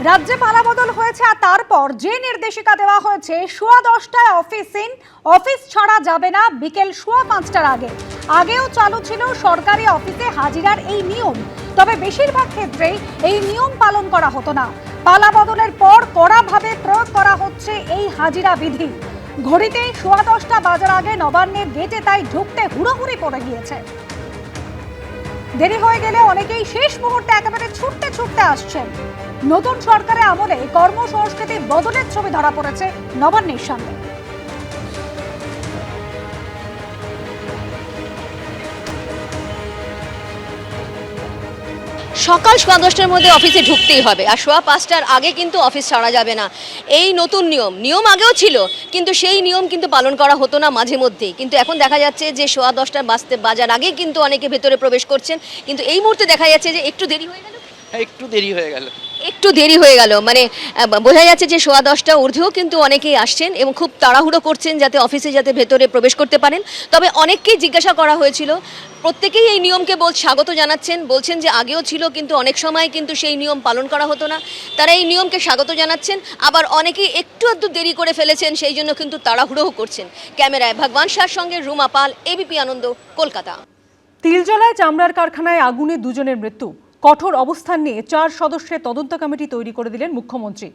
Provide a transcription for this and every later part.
রাজ্যে পালাবদল হয়েছে আর তারপর যে নির্দেশিকা দেওয়া হয়েছে 10:15টায় অফিস ছাড়া যাবে না বিকেল 5:15টার আগেও চালু ছিল সরকারি অফিসে হাজিরার এই নিয়ম। তবে বেশিরভাগ ক্ষেত্রেই এই নিয়ম পালন করা হতো না। পালাবদলের পর কড়াভাবে প্রয়োগ করা হচ্ছে এই হাজিরা বিধি। ঘড়িতে 10:15টা বাজার আগে নবান্নের গেটে তাই ঢুকতে হুড়োহুড়ি পড়ে গিয়েছে। দেরি হয়ে গেলে অনেকেই শেষ মুহূর্তে একেবারে ছুটতে আসছেন। নতুন সরকারের আমলে কর্মসংস্কৃতি বদলের ছবি ধরা পড়েছে নবান্নের সামনে। সকাল 10:15টার মধ্যে অফিসে ঢুকতেই হবে, আর 5:15টার আগে কিন্তু অফিস ছাড়া যাবে না। এই নতুন নিয়ম আগেও ছিল, কিন্তু সেই নিয়ম কিন্তু পালন করা হতো না মাঝে মধ্যেই। কিন্তু এখন দেখা যাচ্ছে যে 10:15 বাজার আগে কিন্তু অনেকে ভেতরে প্রবেশ করছেন। কিন্তু এই মুহূর্তে দেখা যাচ্ছে যে একটু দেরি হয়ে গেল। মানে বোঝা যাচ্ছে যে 10:15 ঊর্ধ্বেও কিন্তু অনেকেই আসছেন এবং খুব তাড়াহুড়ো করছেন যাতে অফিসে ভেতরে প্রবেশ করতে পারেন। তবে অনেককেই জিজ্ঞাসা করা হয়েছিল, প্রত্যেকেই এই নিয়মকে স্বাগত জানাচ্ছেন, বলছেন যে আগেও ছিল কিন্তু অনেক সময় কিন্তু সেই নিয়ম পালন করা হতো না। তারা এই নিয়মকে স্বাগত জানাচ্ছেন, আবার অনেকেই একটু দেরি করে ফেলেছেন, সেই জন্য কিন্তু তাড়াহুড়োও করছেন। ক্যামেরায় ভগবান শাহর সঙ্গে রুমা পাল, এবিপি আনন্দ, কলকাতা। তিলজলায় চামড়ার কারখানায় আগুনে দুজনের মৃত্যু। কঠোর অবস্থান নিয়ে 4 সদস্যের তদন্ত কমিটি তৈরি করে দিলেন মুখ্যমন্ত্রী।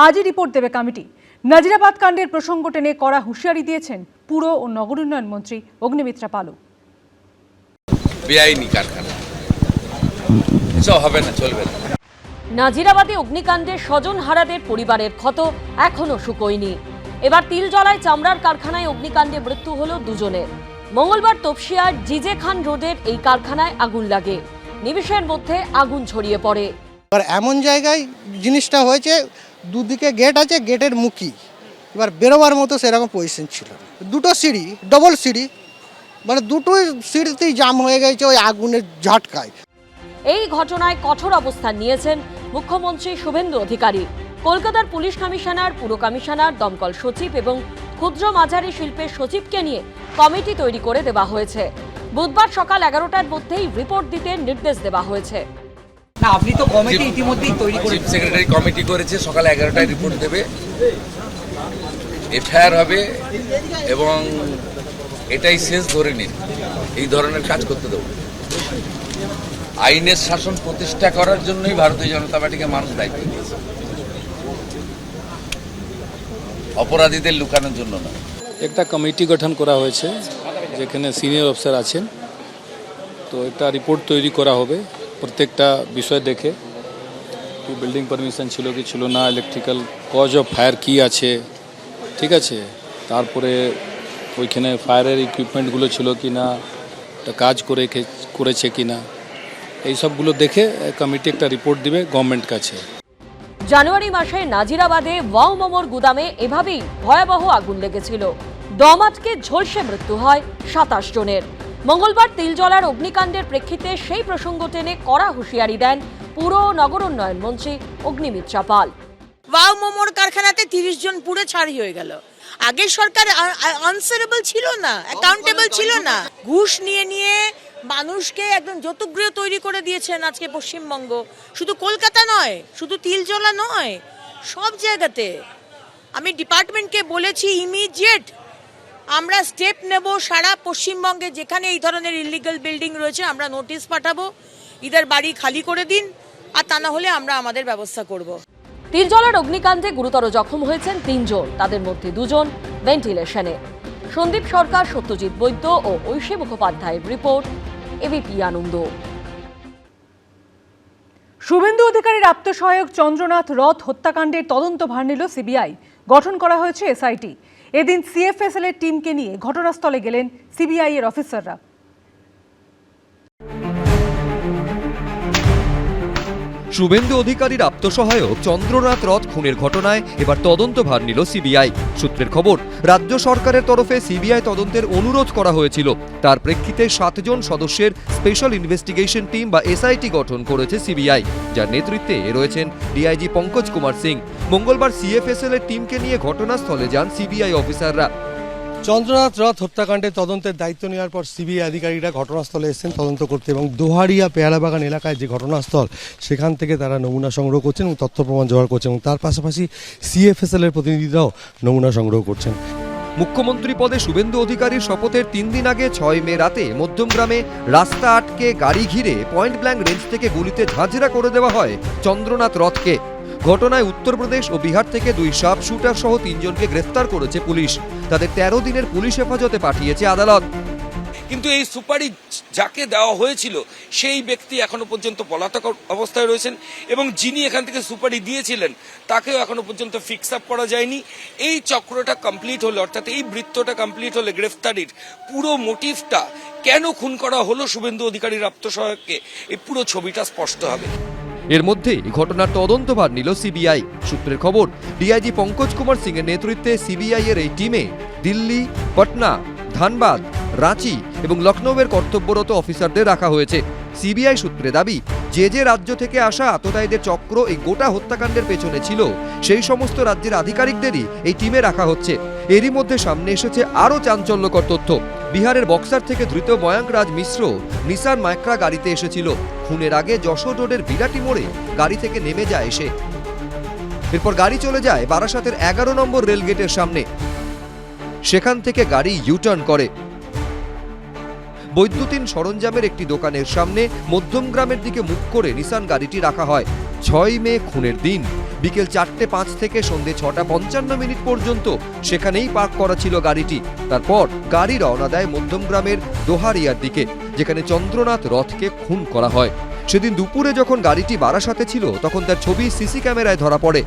আজই রিপোর্ট দেবে কমিটি। নাজিরাবাদ কাণ্ডের প্রসঙ্গ টেনে কড়া হুঁশিয়ারি দিয়েছেন পুর ও নগর উন্নয়ন মন্ত্রী অগ্নিমিত্রা পালু। বেআইনি কারখানা, এসব হবে না, চলবে না। নাজিরাবাদে অগ্নিকাণ্ডে স্বজনহারাদের পরিবারের ক্ষত এখনো শুকোয়নি। এবার তিলজলায় চামড়ার কারখানায় অগ্নিকাণ্ডে মৃত্যু হলো দুজনের। মঙ্গলবার তপসিয়ার জিজে খান রোডের এই কারখানায় আগুন লাগে। নিমেষের মধ্যে আগুন ছড়িয়ে পড়ে। এবার এমন জায়গায় জিনিসটা হয়েছে, দুদিকে গেট আছে, গেটের মুখী, এবার বেরোবার মতো সেরকম পজিশন ছিল। দুটো সিঁড়ি, ডবল সিঁড়ি, মানে দুটোই সিঁড়িতেই জাম হয়ে গেছে ওই আগুনের ঝাটকায়। এই ঘটনায় কঠোর অবস্থান নিয়েছেন মুখ্যমন্ত্রী শুভেন্দু অধিকারী। কলকাতার পুলিশ কমিশনার, পুর কমিশনার, দমকল সচিব এবং ক্ষুদ্র মাঝারি শিল্পের সচিবকে নিয়ে কমিটি তৈরি করে দেওয়া হয়েছে। বুধবার সকাল 11টার মধ্যেই রিপোর্ট দিতে নির্দেশ দেওয়া হয়েছে। না, আপনি তো কমিটি ইতিমধ্যেই তৈরি করেছেন। চিফ সেক্রেটারি কমিটি করেছে, সকাল 11টায় রিপোর্ট দেবে, এফআইআর হবে এবং এটাই শেষ ধরে নিন। এই ধরনের কাজ করতে দেবো। আইনের শাসন প্রতিষ্ঠা করার জন্যই ভারতীয় জনতা পার্টিকে মানুষ দায়িত্ব দিয়েছে, অপরাধীদের লুকানোর জন্য না। একটা কমিটি গঠন করা হয়েছে, যেখানে সিনিয়র অফিসার আছেন। তো একটা রিপোর্ট তৈরি করা হবে প্রত্যেকটা বিষয় দেখে, কি বিল্ডিং পারমিশন ছিল কি ছিল না, ইলেকট্রিক্যাল কজ অফ ফায়ার কি আছে, ঠিক আছে, তারপরে ওইখানে ফায়ারের ইকুইপমেন্টগুলো ছিল কি না, কাজ করেছে কি না, এই সবগুলো দেখে কমিটি একটা রিপোর্ট দিবে গভর্নমেন্ট কাছে। জানুয়ারি মাসে নাজিরাবাদে ওয়াও মোমোর গুদামে এভাবেই ভয়াবহ আগুন লেগেছিল। দম আটকে ঝলসে মৃত্যু হয় 27 জনের। মঙ্গলবার তিলজলার অগ্নিকাণ্ডের প্রেক্ষিতে সেই প্রসঙ্গ টেনে কড়া হুঁশিয়ারি দেন পুর ও নগর উন্নয়ন মন্ত্রী অগ্নিমিত্রা পাল। ওয়াও মোমোর কারখানাতে 30 জন পুরো ছাড়ি হয়ে গেল। আগের সরকার আনসারেবল ছিল না, অ্যাকাউন্টেবল ছিল না, ঘুষ নিয়ে মানুষকে একদম যৌতুকগৃহ তৈরি করে দিয়েছেন আজকে পশ্চিমবঙ্গ। শুধু কলকাতা নয়, শুধু তিলজলা নয়, সব জায়গাতে। আমি ডিপার্টমেন্টকে বলেছি ইমিডিয়েট আমরা স্টেপ নেব। সারা পশ্চিমবঙ্গে যেখানে এই ধরনের ইলিগাল বিল্ডিং রয়েছে আমরা নোটিশ পাঠাবো, ইদার বাড়ি খালি করে দিন, আর তা না হলে আমরা আমাদের ব্যবস্থা করব। তিলজলার অগ্নিকাণ্ডে গুরুতর জখম হয়েছেন 3 জন, তাদের মধ্যে 2 জন ভেন্টিলেশনে। সন্দীপ সরকার, সত্যজিৎ বৈদ্য ও ঐশী মুখোপাধ্যায়ের রিপোর্ট, এবিপি আনন্দ। শুভেন্দু অধিকারীর আত্মসহায়ক চন্দ্রনাথ রথ হত্যাকাণ্ডের তদন্ত ভার নিল সিবিআই। গঠন করা হয়েছে এসআইটি। এদিন সিএফএসএল এর টিমকে নিয়ে ঘটনাস্থলে গেলেন সিবিআই এর অফিসাররা। শুভেন্দু অধিকারীর আত্মসহায়ক চন্দ্রনাথ রথ খুনের ঘটনায় এবার তদন্ত ভার নিল সিবিআই। সূত্রের খবর, রাজ্য সরকারের তরফে সিবিআই তদন্তের অনুরোধ করা হয়েছিল। তার প্রেক্ষিতে 7 জন সদস্যের স্পেশাল ইনভেস্টিগেশন টিম বা এসআইটি গঠন করেছে সিবিআই, যার নেতৃত্বে রয়েছেন ডিআইজি পঙ্কজ কুমার সিং। মঙ্গলবার সিএফএসএল এর টিমকে নিয়ে ঘটনাস্থলে যান সিবিআই অফিসাররা। চন্দ্রনাথ রথ হত্যাকাণ্ডের তদন্তের দায়িত্ব নেওয়ার পর সিবিআই আধিকারিকরা ঘটনাস্থলে এসেছেন তদন্ত করতে এবং দোহারিয়া পেয়ারাবাগান এলাকায় যে ঘটনাস্থল সেখান থেকে তারা নমুনা সংগ্রহ করছেন এবং তথ্য প্রমাণ জোগাড় করছেন এবং তার পাশাপাশি সিএফএসএল এর প্রতিনিধিরাও নমুনা সংগ্রহ করছেন। মুখ্যমন্ত্রী পদে শুভেন্দু অধিকারীর শপথের 3 দিন আগে 6 মে রাতে মধ্যমগ্রামে রাস্তা আটকে গাড়ি ঘিরে পয়েন্ট ব্ল্যাঙ্ক রেঞ্জ থেকে গুলিতে ঝাঁঝরা করে দেওয়া হয় চন্দ্রনাথ রথকে। ঘটনায় উত্তরপ্রদেশ ও বিহার থেকে 2 শার্প শুটার সহ 3 জনকে গ্রেফতার করেছে পুলিশ। তাদের 13 দিনের পুলিশ হেফাজতে পাঠিয়েছে আদালত। কিন্তু এই সুপারি যাকে দেওয়া হয়েছিল সেই ব্যক্তি এখনো পর্যন্ত পলাতক অবস্থায় রয়েছেন এবং যিনি এখান থেকে সুপারি দিয়েছিলেন তাকেও এখনো পর্যন্ত ফিক্স আপ করা যায়নি। এই চক্রটা কমপ্লিট হলে, অর্থাৎ এই বৃত্তটা কমপ্লিট হলে গ্রেফতারির পুরো মোটিভটা, কেন খুন করা হলো শুভেন্দু অধিকারীর আত্মসহায়ককে, এই পুরো ছবিটা স্পষ্ট হবে। এর মধ্যে ঘটনার তদন্তভার নিল সিবিআই। সূত্রের খবর, ডিআইজি পঙ্কজ কুমার সিং এর নেতৃত্বে সিবিআই এর এই টিমে দিল্লি, পাটনা, ধানবাদ, রাঁচি এবং লখনৌয়ের কর্তব্যরত অফিসারদের রাখা হয়েছে। সিবিআই সূত্রে দাবি, যে রাজ্য থেকে আসা আততায়ীদের চক্র এই গোটা হত্যাকাণ্ডের পেছনে ছিল সেই সমস্ত রাজ্যের আধিকারিকদেরই এই টিমে রাখা হচ্ছে। এরই মধ্যে সামনে এসেছে আরও চাঞ্চল্যকর তথ্য। বিহারের বক্সার থেকে ধৃত ময়াঙ্ক রাজ মিশ্র নিসান মাইক্রা গাড়িতে এসেছিল। খুনের আগে যশোর রোডের বিরাটি মোড়ে গাড়ি থেকে নেমে যায় এসে। এরপর গাড়ি চলে যায় বারাসাতের 11 নম্বর রেলগেটের সামনে। সেখান থেকে গাড়ি ইউটার্ন করে বৈদ্যুতিন সরঞ্জামের একটি দোকানের সামনে মধ্যমগ্রামের দিকে মুখ করে নিসান গাড়িটি রাখা হয়। 6 মে খুনের দিন বিকেল 4:05 থেকে সন্ধ্যে 6:55 পর্যন্ত সেখানেই পার্ক করা ছিল গাড়িটি। তারপর গাড়ি রওনা দেয় মধ্যমগ্রামের দোহারিয়ার দিকে, যেখানে চন্দ্রনাথ রথকে খুন করা হয়। সেদিন দুপুরে যখন গাড়িটি বারাসাতে ছিল তখন তার ছবি সিসি ক্যামেরায় ধরা পড়ে।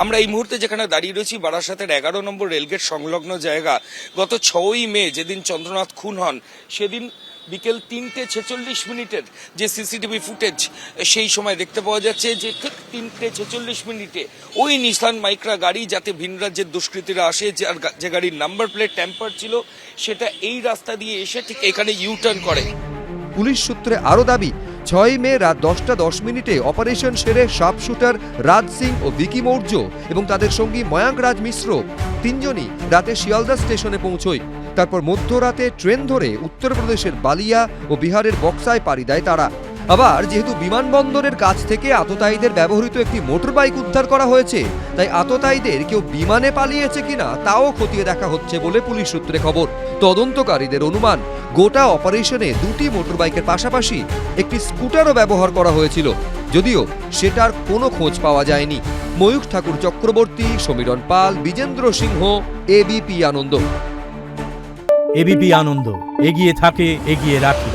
আমরা এই মুহূর্তে যেখানে দাঁড়িয়ে রয়েছি বারাসাতের 11 নম্বর রেলগেট সংলগ্ন জায়গা। গত 6ই মে যেদিন চন্দ্রনাথ খুন হন সেদিন বিকেল 3:46 যে সিসিটিভি ফুটেজ, সেই সময় দেখতে পাওয়া যাচ্ছে যে ঠিক 3:46 ওই নিসান মাইক্রা গাড়ি, যাতে ভিন রাজ্যের দুষ্কৃতীরা আসে, যে গাড়ির নাম্বার প্লেট ট্যাম্পার ছিল, সেটা এই রাস্তা দিয়ে এসে ঠিক এখানে ইউটার্ন করে। পুলিশ সূত্রে আরও দাবি, 6 মে রাত 10:10 অপারেশন সেরে শার্প শুটার রাজ সিং ও ভিকি মৌর্য এবং তাদের সঙ্গী ময়াঙ্ক রাজ মিশ্র 3 জনই রাতে শিয়ালদা স্টেশনে পৌঁছয়। তারপর মধ্যরাতে ট্রেন ধরে উত্তরপ্রদেশের বালিয়া ও বিহারের বক্সায় পাড়ি দেয় তারা। আবার যেহেতু বিমানবন্দরের কাছ থেকে আততায়ীদের ব্যবহৃত একটি মোটর বাইক উদ্ধার করা হয়েছে, তাই আততায়ীদের কেউ বিমানে পালিয়েছে কিনা তাও খতিয়ে দেখা হচ্ছে বলে পুলিশ সূত্রে খবর। তদন্তকারীদের অনুমান, গোটা অপারেশনে 2টি মোটর বাইকের পাশাপাশি একটি স্কুটারও ব্যবহার করা হয়েছিল, যদিও সেটার কোনো খোঁজ পাওয়া যায়নি। ময়ূখ ঠাকুর চক্রবর্তী, সমীরণ পাল, বিজেন্দ্র সিংহ, এবিপি আনন্দ। এবিপি আনন্দ, এগিয়ে থাকে, এগিয়ে রাখে।